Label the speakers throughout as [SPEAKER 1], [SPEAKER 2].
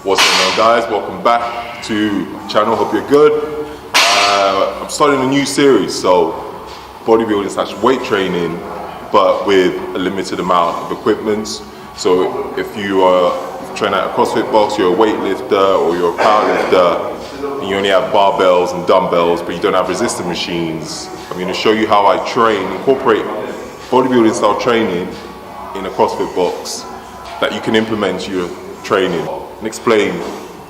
[SPEAKER 1] What's going on, guys? Welcome back to the channel. Hope you're good. I'm starting a new series, so bodybuilding / weight training, but with a limited amount of equipment. So if you train at a CrossFit box, you're a weightlifter or you're a powerlifter, and you only have barbells and dumbbells, but you don't have resistance machines, I'm going to show you how I incorporate bodybuilding style training in a CrossFit box that you can implement to your training and explain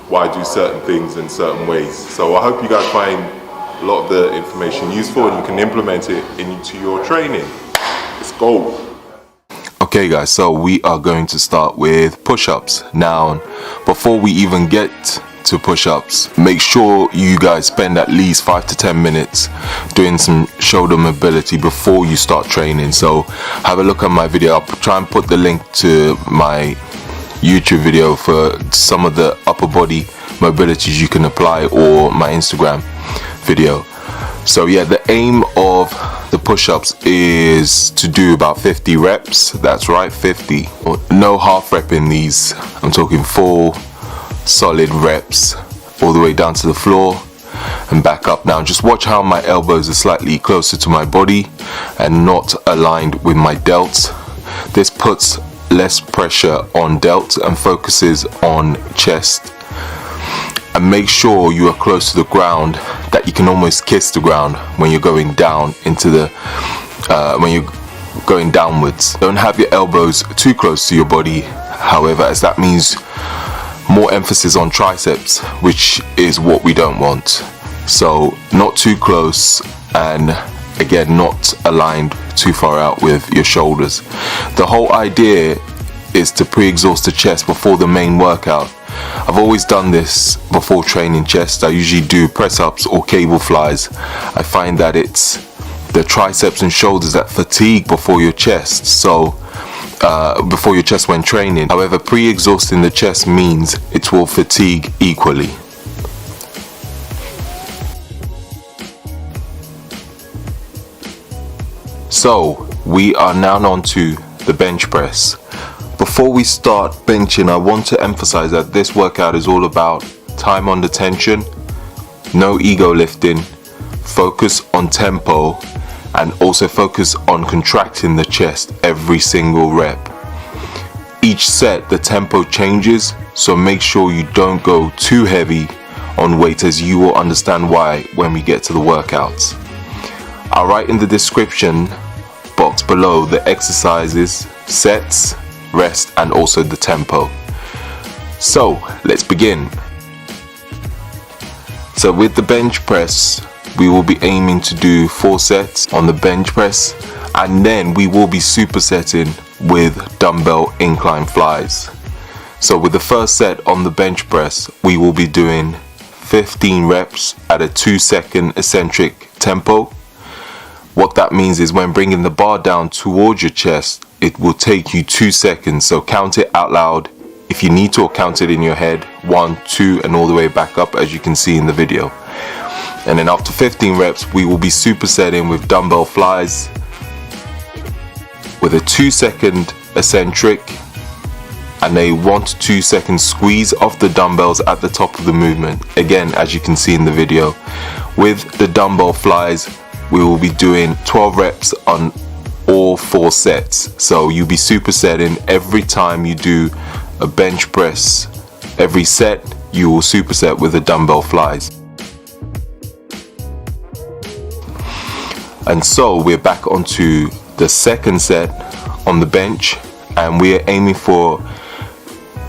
[SPEAKER 1] why I do certain things in certain ways. So I hope you guys find a lot of the information useful and you can implement it into your training. Let's go.
[SPEAKER 2] Okay guys, so we are going to start with push-ups. Now, before we even get to push-ups, make sure you guys spend at least 5 to 10 minutes doing some shoulder mobility before you start training. So have a look at my video. I'll try and put the link to my YouTube video for some of the upper body mobilities you can apply, or my Instagram video. So yeah, the aim of the push-ups is to do about 50 reps. That's right, 50. No half rep in these. I'm talking full solid reps all the way down to the floor and back up. Now just watch how my elbows are slightly closer to my body and not aligned with my delts. This puts less pressure on delts and focuses on chest. And make sure you are close to the ground, that you can almost kiss the ground when you're going down into the when you're going downwards. Don't have your elbows too close to your body, however, as that means more emphasis on triceps, which is what we don't want. So not too close, and again not aligned too far out with your shoulders. The whole idea is to pre-exhaust the chest before the main workout. I've always done this before training chest. I usually do press-ups or cable flies. I find that it's the triceps and shoulders that fatigue before your chest, so before your chest when training. However, pre-exhausting the chest means it will fatigue equally. So we are now on to the bench press. Before we start benching, I want to emphasize that this workout is all about time under tension, no ego lifting, focus on tempo, and also focus on contracting the chest every single rep. Each set the tempo changes, so make sure you don't go too heavy on weight, as you will understand why when we get to the workouts. I'll write in the description box below the exercises, sets, rest, and also the tempo. So let's begin. So with the bench press, we will be aiming to do 4 sets on the bench press, and then we will be supersetting with dumbbell incline flies. So with the first set on the bench press, we will be doing 15 reps at a 2-second eccentric tempo. What that means is when bringing the bar down towards your chest, it will take you 2 seconds. So count it out loud if you need to, or count it in your head, 1, 2, and all the way back up, as you can see in the video. And then after 15 reps, we will be supersetting with dumbbell flies with a 2-second eccentric and a 1 to 2 second squeeze of the dumbbells at the top of the movement. Again, as you can see in the video, with the dumbbell flies, we will be doing 12 reps on all 4 sets. So you'll be supersetting every time you do a bench press. Every set you will superset with the dumbbell flies. And so we're back onto the second set on the bench, and we're aiming for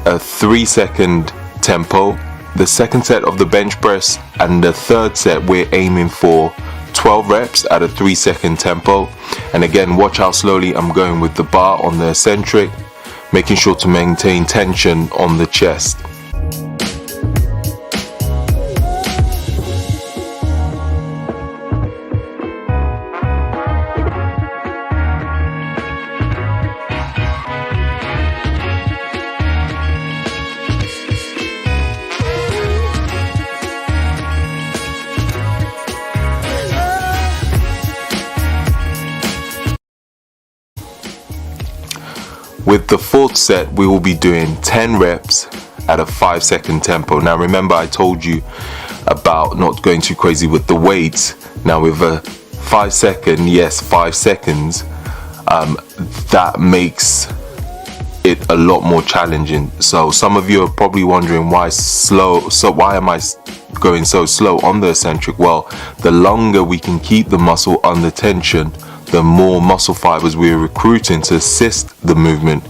[SPEAKER 2] a 3-second tempo. The second set of the bench press, and the third set we're aiming for 12 reps at a 3-second tempo. And again, watch how slowly I'm going with the bar on the eccentric, making sure to maintain tension on the chest. With the fourth set, we will be doing 10 reps at a 5-second tempo. Now remember, I told you about not going too crazy with the weights. Now with a 5 second, yes, 5 seconds, that makes it a lot more challenging. So some of you are probably wondering why slow, so why am I going so slow on the eccentric? Well, the longer we can keep the muscle under tension, the more muscle fibers we're recruiting to assist the movement,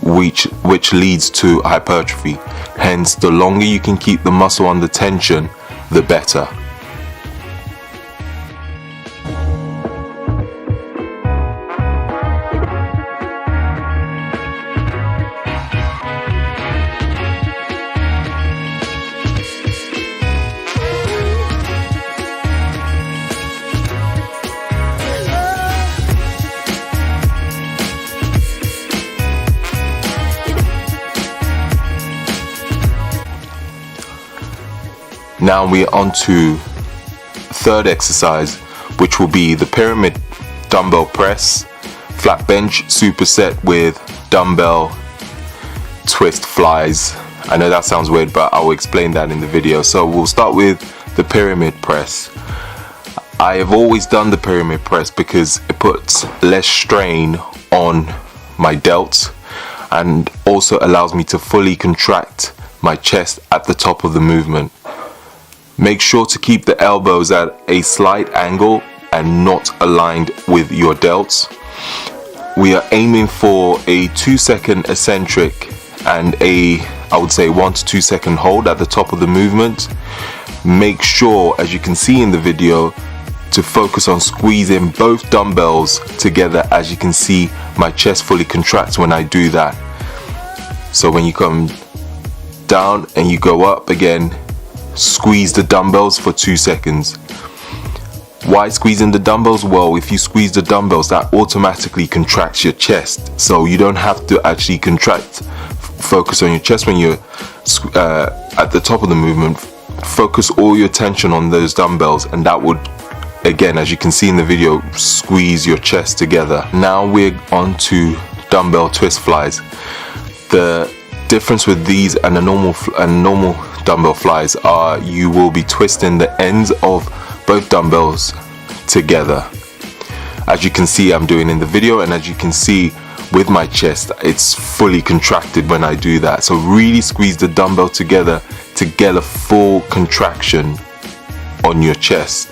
[SPEAKER 2] which leads to hypertrophy. Hence, the longer you can keep the muscle under tension, the better. Now we're on to third exercise, which will be the pyramid dumbbell press, flat bench superset with dumbbell twist flies. I know that sounds weird, but I will explain that in the video. So we'll start with the pyramid press. I have always done the pyramid press because it puts less strain on my delts and also allows me to fully contract my chest at the top of the movement. Make sure to keep the elbows at a slight angle and not aligned with your delts. We are aiming for a 2-second eccentric and I would say 1 to 2 second hold at the top of the movement. Make sure, as you can see in the video, to focus on squeezing both dumbbells together. As you can see, my chest fully contracts when I do that. So when you come down and you go up again, squeeze the dumbbells for 2 seconds. Why squeezing the dumbbells? Well, if you squeeze the dumbbells, that automatically contracts your chest, so you don't have to actually focus on your chest when you're at the top of the movement. Focus all your tension on those dumbbells, and that would, again, as you can see in the video, squeeze your chest together. Now we're on to dumbbell twist flies. The difference with these and a normal dumbbell flies are you will be twisting the ends of both dumbbells together, as you can see I'm doing in the video, and as you can see with my chest, it's fully contracted when I do that. So really squeeze the dumbbell together to get a full contraction on your chest.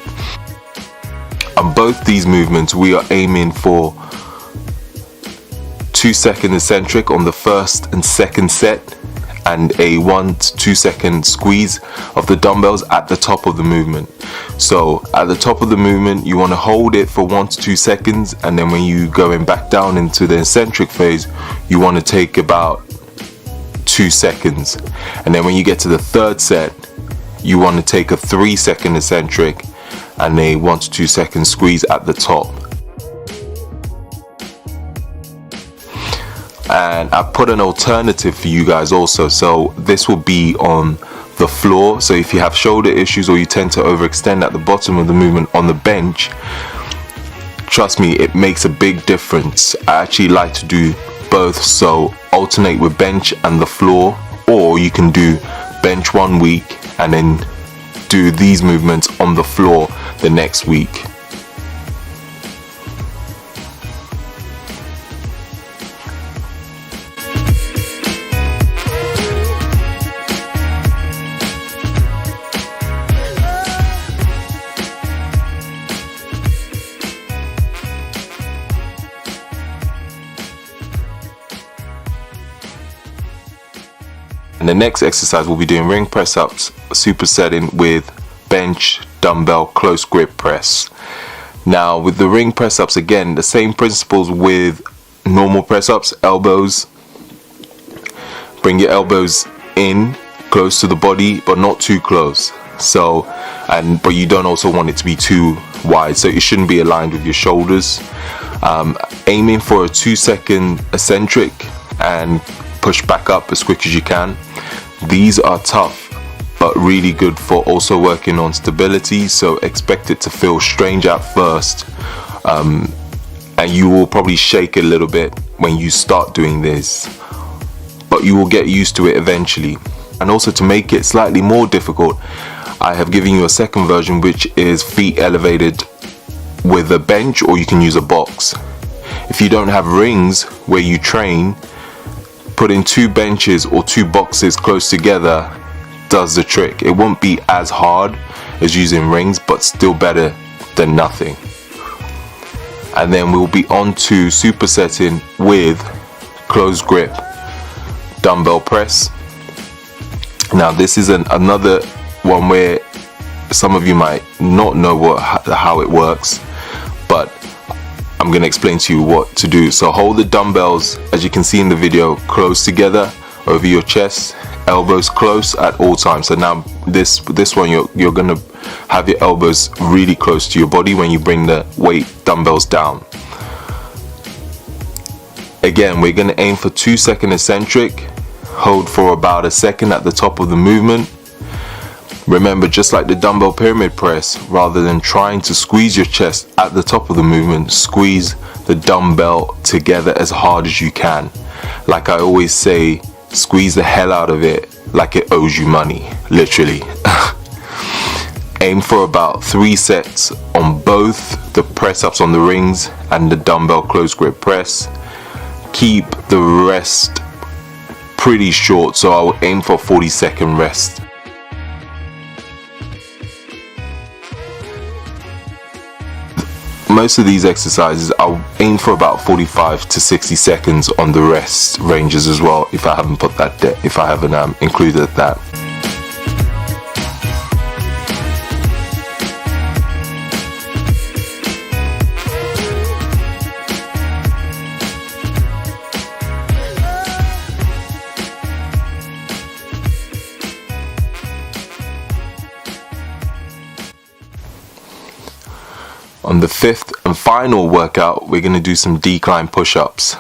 [SPEAKER 2] On both these movements, we are aiming for 2-second eccentric on the first and second set, and a 1 to 2 second squeeze of the dumbbells at the top of the movement. So at the top of the movement, you want to hold it for 1 to 2 seconds, and then when you going back down into the eccentric phase, you want to take about 2 seconds. And then when you get to the third set, you want to take a 3-second eccentric and a 1 to 2 second squeeze at the top. And I put an alternative for you guys also, so this will be on the floor. So if you have shoulder issues or you tend to overextend at the bottom of the movement on the bench, trust me, it makes a big difference. I actually like to do both, so alternate with bench and the floor, or you can do bench 1 week and then do these movements on the floor the next week. And the next exercise, we'll be doing ring press ups, supersetting with bench dumbbell close grip press. Now with the ring press ups, again, the same principles with normal press ups. Elbows, bring your elbows in close to the body, but not too close. So, but you don't also want it to be too wide, so it shouldn't be aligned with your shoulders. Aiming for a 2-second eccentric and push back up as quick as you can. These are tough but really good for also working on stability, so expect it to feel strange at first, and you will probably shake a little bit when you start doing this, but you will get used to it eventually. And also, to make it slightly more difficult, I have given you a second version, which is feet elevated with a bench, or you can use a box. If you don't have rings where you train, putting 2 benches or 2 boxes close together does the trick. It won't be as hard as using rings, but still better than nothing. And then we'll be on to supersetting with close grip dumbbell press. Now this is another one where some of you might not know how it works, but I'm going to explain to you what to do. So hold the dumbbells, as you can see in the video, close together over your chest, elbows close at all times. So now this one, you're going to have your elbows really close to your body when you bring the weight dumbbells down. Again, we're going to aim for 2-second eccentric. Hold for about a second at the top of the movement. Remember, just like the dumbbell pyramid press, rather than trying to squeeze your chest at the top of the movement, squeeze the dumbbell together as hard as you can. Like I always say, squeeze the hell out of it like it owes you money, literally. Aim for about 3 sets on both the press ups on the rings and the dumbbell close grip press. Keep the rest pretty short, so I'll aim for 40-second rest. Most of these exercises I'll aim for about 45 to 60 seconds on the rest ranges as well, if I haven't included that. On the 5th and final workout, we're going to do some decline push-ups.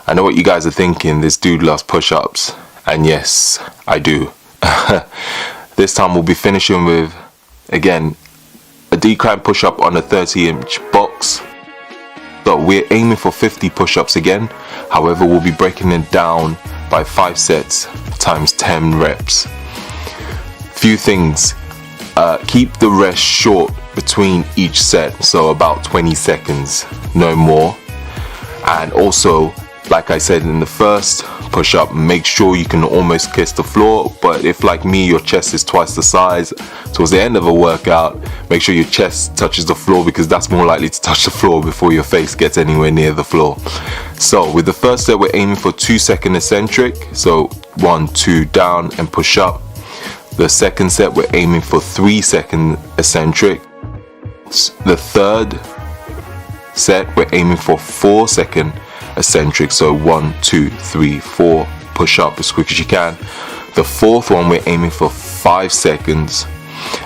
[SPEAKER 2] I know what you guys are thinking, this dude loves push-ups. And yes, I do. This time we'll be finishing with, again, a decline push-up on a 30-inch box. So we're aiming for 50 push-ups again. However, we'll be breaking it down by 5 sets times 10 reps. Few things. Keep the rest short between each set, so about 20 seconds, no more. And also, like I said in the first push-up, make sure you can almost kiss the floor. But if, like me, your chest is twice the size, towards the end of a workout, make sure your chest touches the floor, because that's more likely to touch the floor before your face gets anywhere near the floor. So with the first set, we're aiming for 2-second eccentric, so 1, 2 down and push up. The second set, we're aiming for 3-second eccentric. The third set, we're aiming for 4-second eccentric, so 1, 2, 3, 4, push up as quick as you can. The fourth one, we're aiming for 5 seconds,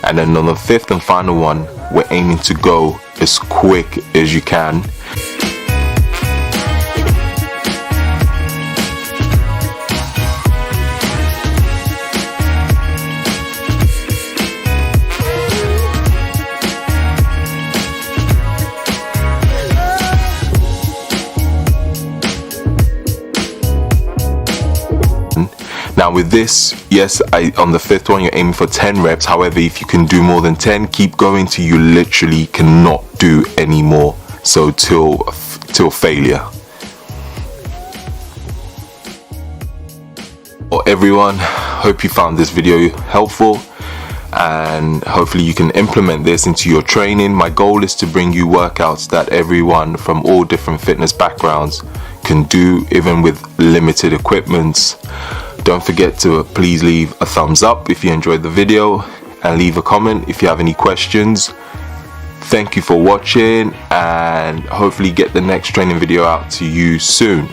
[SPEAKER 2] and then on the 5th and final one, we're aiming to go as quick as you can. Now with this, yes, on the 5th one, you're aiming for 10 reps. However, if you can do more than 10, keep going till you literally cannot do any more. So till failure. Well, everyone, hope you found this video helpful, and hopefully you can implement this into your training. My goal is to bring you workouts that everyone from all different fitness backgrounds can do, even with limited equipment. Don't forget to please leave a thumbs up if you enjoyed the video, and leave a comment if you have any questions. Thank you for watching, and hopefully get the next training video out to you soon.